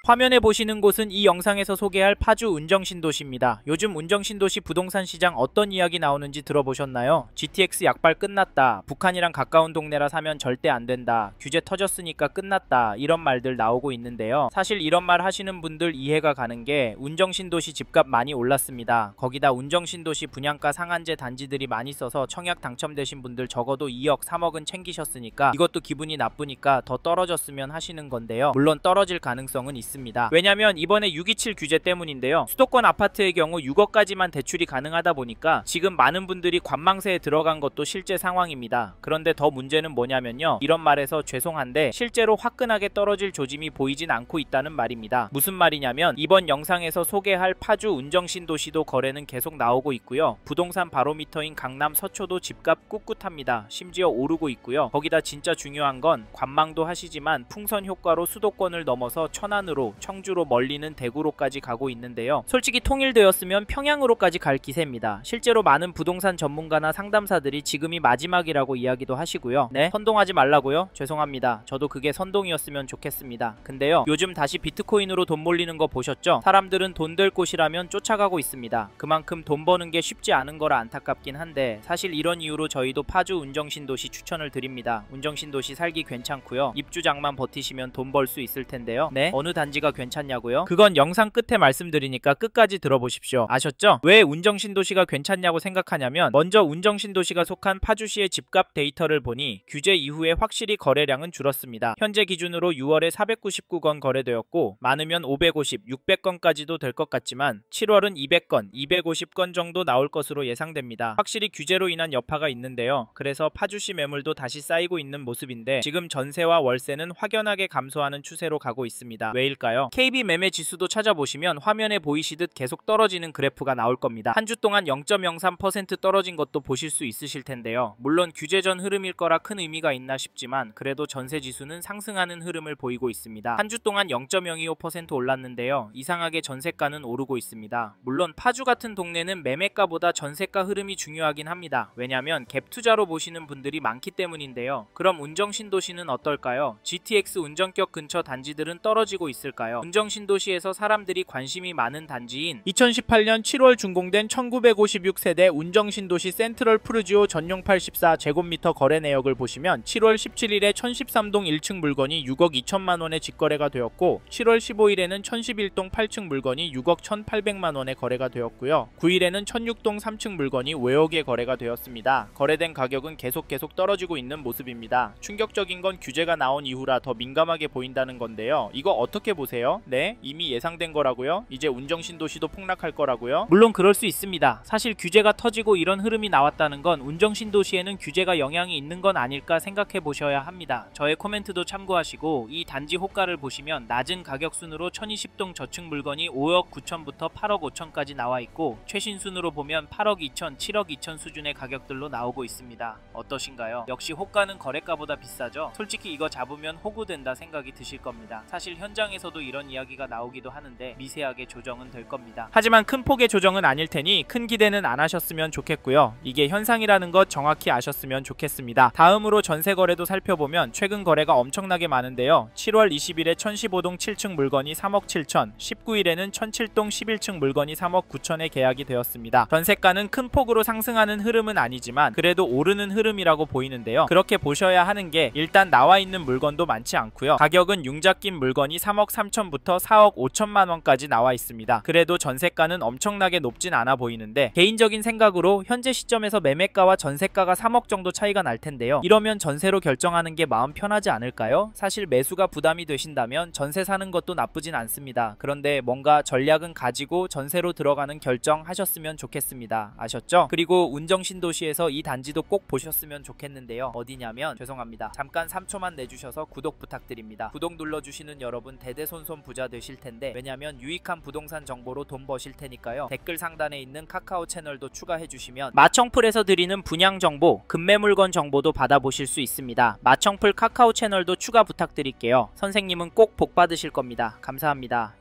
화면에 보시는 곳은 이 영상에서 소개할 파주 운정신도시입니다. 요즘 운정신도시 부동산 시장 어떤 이야기 나오는지 들어보셨나요? GTX 약발 끝났다, 북한이랑 가까운 동네라 사면 절대 안된다, 규제 터졌으니까 끝났다, 이런 말들 나오고 있는데요. 사실 이런 말 하시는 분들 이해가 가는 게 운정신도시 집값 많이 올랐습니다. 거기다 운정신도시 분양가 상한제 단지들이 많이 써서 청약 당첨되신 분들 적어도 2억 3억은 챙기셨으니까 이것도 기분이 나쁘니까 더 떨어졌으면 하시는 건데요. 물론 떨어질 가능성은 있습니다. 왜냐면 이번에 627 규제 때문인데요. 수도권 아파트의 경우 6억까지만 대출이 가능하다 보니까 지금 많은 분들이 관망세에 들어간 것도 실제 상황입니다. 그런데 더 문제는 뭐냐면요, 이런 말에서 죄송한데 실제로 화끈하게 떨어질 조짐이 보이진 않고 있다는 말입니다. 무슨 말이냐면 이번 영상에서 소개할 파주 운정신도시도 거래는 계속 나오고 있고요. 부동산 바로미터인 강남 서초도 집값 꿋꿋합니다. 심지어 오르고 있고요. 거기다 진짜 중요한 건 관망도 하시지만 풍선 효과로 수도권을 넘어서 천안으로, 청주로 멀리는 대구로까지 가고 있는데요. 솔직히 통일되었으면 평양으로까지 갈 기세입니다. 실제로 많은 부동산 전문가나 상담사들이 지금이 마지막이라고 이야기도 하시고요. 네? 선동하지 말라고요? 죄송합니다. 저도 그게 선동이었으면 좋겠습니다. 근데요, 요즘 다시 비트코인으로 돈 몰리는 거 보셨죠? 사람들은 돈 될 곳이라면 쫓아가고 있습니다. 그만큼 돈 버는 게 쉽지 않은 거라 안타깝긴 한데 사실 이런 이유로 저희도 파주 운정신도시 추천을 드립니다. 운정신도시 살기 괜찮고요. 입주장만 버티시면 돈 벌 수 있을 텐데요. 네? 어느 단지가 괜찮냐고요? 그건 영상 끝에 말씀드리니까 끝까지 들어보십시오. 아셨죠? 왜 운정신도시가 괜찮냐고 생각하냐면 먼저 운정신도시가 속한 파주시의 집값 데이터를 보니 규제 이후에 확실히 거래량은 줄었습니다. 현재 기준으로 6월에 499건 거래되었고 많으면 550, 600건까지도 될 것 같지만 7월은 200건, 250건 정도 나올 것으로 예상됩니다. 확실히 규제로 인한 여파가 있는데요. 그래서 파주시 매물도 다시 쌓이고 있는 모습인데 지금 전세와 월세는 확연하게 감소하는 추세로 가고 있습니다. 왜일까요? KB 매매 지수도 찾아보시면 화면에 보이시듯 계속 떨어지는 그래프가 나올 겁니다. 한 주 동안 0.03% 떨어진 것도 보실 수 있으실 텐데요. 물론 규제 전 흐름일 거라 큰 의미가 있나 싶지만 그래도 전세 지수는 상승하는 흐름을 보이고 있습니다. 한 주 동안 0.025% 올랐는데요. 이상하게 전세가는 오르고 있습니다. 물론 파주 같은 동네는 매매가보다 전세가 흐름이 중요하긴 합니다. 왜냐면 갭 투자로 보시는 분들이 많기 때문인데요. 그럼 운정신도시는 어떨까요? GTX 운정격 근처 단지들은 떨어지고 있을까요? 운정신도시에서 사람들이 관심이 많은 단지인 2018년 7월 준공된 1956세대 운정신도시 센트럴 푸르지오 전용 84제곱미터 거래 내역을 보시면 7월 17일에 1013동 1층 물건이 6억 2천만원에 직거래가 되었고 7월 15일에는 1011동 8층 물건이 6억 1,800만원에 거래가 되었고요. 9일에는 1006동 3층 물건이 5억에 거래가 되었습니다. 거래된 가격은 계속 떨어지고 있는 모습입니다. 충격적인 건 규제가 나온 이후라 더 민감하게 보인다는 건데요. 이거 어떻게 보세요? 네? 이미 예상된 거라고요? 이제 운정신도시도 폭락할 거라고요? 물론 그럴 수 있습니다. 사실 규제가 터지고 이런 흐름이 나왔다는 건 운정신도시에는 규제가 영향이 있는 건 아닐까 생각해 보셔야 합니다. 저의 코멘트도 참고하시고 이 단지 호가를 보시면 낮은 가격순으로 1020동 저층 물건이 5억 9천부터 8억 5천까지 나와 있고 최신 순으로 보면 8억 2천, 7억 2천 수준의 가격들로 나오고 있습니다. 어떠신가요? 역시 호가는 거래가보다 비싸죠? 솔직히 이거 잡으면 호구된다 생각이 드실 겁니다. 사실 현장에서도 이런 이야기가 나오기도 하는데 미세하게 조정은 될 겁니다. 하지만 큰 폭의 조정은 아닐 테니 큰 기대는 안 하셨으면 좋겠고요. 이게 현상이라는 것 정확히 아셨으면 좋겠습니다. 다음으로 전세 거래도 살펴보면 최근 거래가 엄청나게 많은데요. 7월 20일에 1015동 7층 물건이 3억 7천, 19일에는 1007동 11층 물건이 3억 9천에 계약이 되었습니다. 전세가는 큰 폭으로 상승하는 흐름은 아니지만 그래도 오르는 흐름이라고 보이는데요. 그렇게 보셔야 하는 게 일단 나와 있는 물건도 많지 않고요. 가격은 융자 낀 물건이 3억 3천부터 4억 5천만원까지 나와 있습니다. 그래도 전세가는 엄청나게 높진 않아 보이는데 개인적인 생각으로 현재 시점에서 매매가와 전세가가 3억 정도 차이가 날 텐데요. 이러면 전세로 결정하는 게 마음 편하지 않을까요? 사실 매수가 부담이 되신다면 전세 사는 것도 나쁘진 않습니다. 그런데 뭔가 전략은 가지고 전세로 들어가는 결정 하셨으면 좋겠습니다. 아셨죠? 그리고 운정신도시에서 이 단지도 꼭 보셨으면 좋겠는데요. 어디냐면 죄송합니다. 잠깐 3초만 내주셔서 구독 부탁드립니다. 구독 눌러주시는 여러분 대대손손 부자 되실 텐데 왜냐면 유익한 부동산 정보로 돈 버실 테니까요. 댓글 상단에 있는 카카오 채널도 추가해주시면 마청풀에서 드리는 분양 정보, 급매물건 정보도 받아보실 수 있습니다. 마청풀 카카오 채널도 추가 부탁드릴게요. 선생님은 꼭 복 받으실 겁니다. 감사합니다.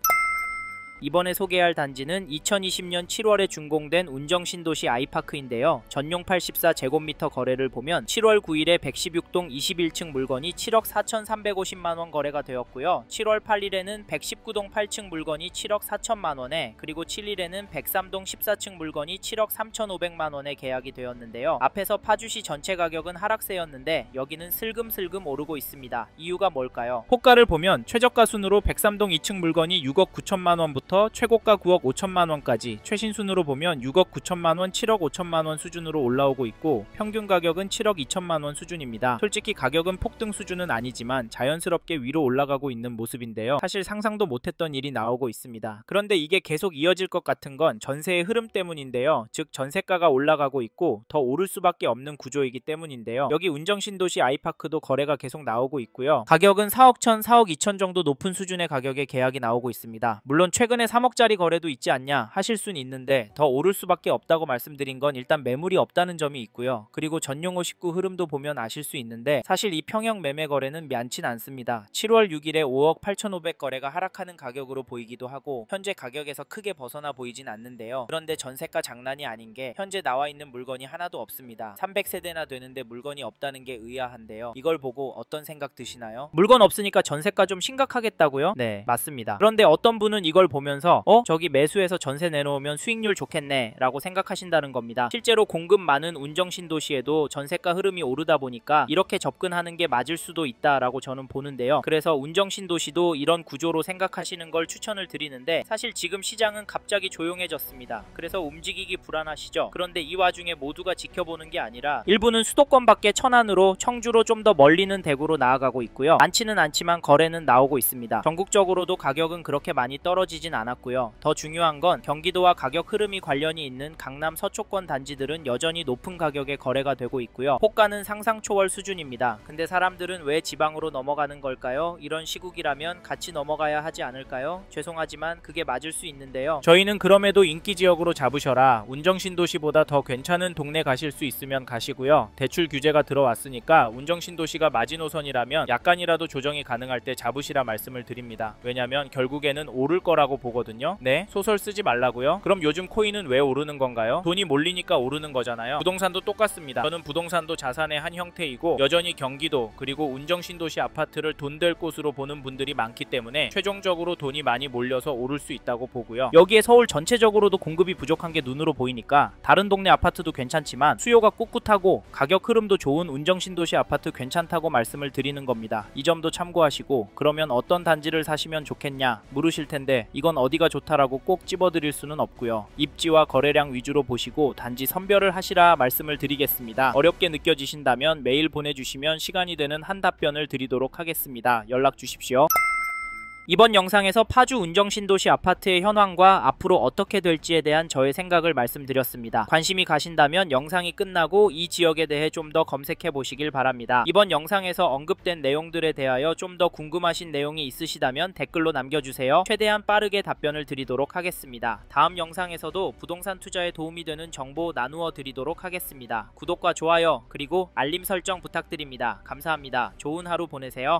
이번에 소개할 단지는 2020년 7월에 준공된 운정신도시 아이파크인데요. 전용 84제곱미터 거래를 보면 7월 9일에 116동 21층 물건이 7억 4,350만원 거래가 되었고요. 7월 8일에는 119동 8층 물건이 7억 4천만원에, 그리고 7일에는 103동 14층 물건이 7억 3,500만원에 계약이 되었는데요. 앞에서 파주시 전체 가격은 하락세였는데 여기는 슬금슬금 오르고 있습니다. 이유가 뭘까요? 호가를 보면 최저가 순으로 103동 2층 물건이 6억 9천만원부터 최고가 9억 5천만원까지, 최신 순으로 보면 6억 9천만원, 7억 5천만원 수준으로 올라오고 있고 평균 가격은 7억 2천만원 수준입니다. 솔직히 가격은 폭등 수준은 아니지만 자연스럽게 위로 올라가고 있는 모습인데요. 사실 상상도 못했던 일이 나오고 있습니다. 그런데 이게 계속 이어질 것 같은 건 전세의 흐름 때문인데요. 즉 전세가가 올라가고 있고 더 오를 수밖에 없는 구조이기 때문인데요. 여기 운정신도시 아이파크도 거래가 계속 나오고 있고요. 가격은 4억 1천, 4억 2천 정도 높은 수준의 가격에 계약이 나오고 있습니다. 물론 최근에 3억짜리 거래도 있지 않냐 하실 수는 있는데 더 오를 수밖에 없다고 말씀드린 건 일단 매물이 없다는 점이 있고요. 그리고 전용 59 흐름도 보면 아실 수 있는데 사실 이 평형 매매 거래는 많진 않습니다. 7월 6일에 5억 8,500 거래가 하락하는 가격으로 보이기도 하고 현재 가격에서 크게 벗어나 보이진 않는데요. 그런데 전세가 장난이 아닌 게 현재 나와 있는 물건이 하나도 없습니다. 300세대나 되는데 물건이 없다는 게 의아한데요. 이걸 보고 어떤 생각 드시나요? 물건 없으니까 전세가 좀 심각하겠다고요? 네, 맞습니다. 그런데 어떤 분은 이걸 보면서 저기 매수해서 전세 내놓으면 수익률 좋겠네 라고 생각하신다는 겁니다. 실제로 공급 많은 운정신도시에도 전세가 흐름이 오르다 보니까 이렇게 접근하는 게 맞을 수도 있다라고 저는 보는데요. 그래서 운정신도시도 이런 구조로 생각하시는 걸 추천을 드리는데 사실 지금 시장은 갑자기 조용해졌습니다. 그래서 움직이기 불안하시죠? 그런데 이 와중에 모두가 지켜보는 게 아니라 일부는 수도권 밖에 천안으로, 청주로 좀 더 멀리는 대구로 나아가고 있고요. 많지는 않지만 거래는 나오고 있습니다. 전국적으로도 가격은 그렇게 많이 떨어지진 않았고요. 더 중요한 건 경기도와 가격 흐름이 관련이 있는 강남 서초권 단지들은 여전히 높은 가격에 거래가 되고 있고요. 호가는 상상 초월 수준입니다. 근데 사람들은 왜 지방으로 넘어가는 걸까요? 이런 시국이라면 같이 넘어가야 하지 않을까요? 죄송하지만 그게 맞을 수 있는데요. 저희는 그럼에도 인기 지역으로 잡으셔라. 운정신도시보다 더 괜찮은 동네 가실 수 있으면 가시고요. 대출 규제가 들어왔으니까 운정신도시가 마지노선이라면 약간이라도 조정이 가능할 때 잡으시라 말씀을 드립니다. 왜냐면 결국에는 오를 거라고 보거든요. 네? 소설 쓰지 말라고요? 그럼 요즘 코인은 왜 오르는 건가요? 돈이 몰리니까 오르는 거잖아요. 부동산도 똑같습니다. 저는 부동산도 자산의 한 형태이고 여전히 경기도 그리고 운정신도시 아파트를 돈 될 곳으로 보는 분들이 많기 때문에 최종적으로 돈이 많이 몰려서 오를 수 있다고 보고요. 여기에 서울 전체적으로도 공급이 부족한 게 눈으로 보이니까 다른 동네 아파트도 괜찮지만 수요가 꿋꿋하고 가격 흐름도 좋은 운정신도시 아파트 괜찮다고 말씀을 드리는 겁니다. 이 점도 참고하시고 그러면 어떤 단지를 사시면 좋겠냐 물으실 텐데 이건 어디가 좋다라고 꼭 집어드릴 수는 없고요. 입지와 거래량 위주로 보시고 단지 선별을 하시라 말씀을 드리겠습니다. 어렵게 느껴지신다면 메일 보내주시면 시간이 되는 한 답변을 드리도록 하겠습니다. 연락 주십시오. 이번 영상에서 파주 운정신도시 아파트의 현황과 앞으로 어떻게 될지에 대한 저의 생각을 말씀드렸습니다. 관심이 가신다면 영상이 끝나고 이 지역에 대해 좀 더 검색해 보시길 바랍니다. 이번 영상에서 언급된 내용들에 대하여 좀 더 궁금하신 내용이 있으시다면 댓글로 남겨주세요. 최대한 빠르게 답변을 드리도록 하겠습니다. 다음 영상에서도 부동산 투자에 도움이 되는 정보 나누어 드리도록 하겠습니다. 구독과 좋아요 그리고 알림 설정 부탁드립니다. 감사합니다. 좋은 하루 보내세요.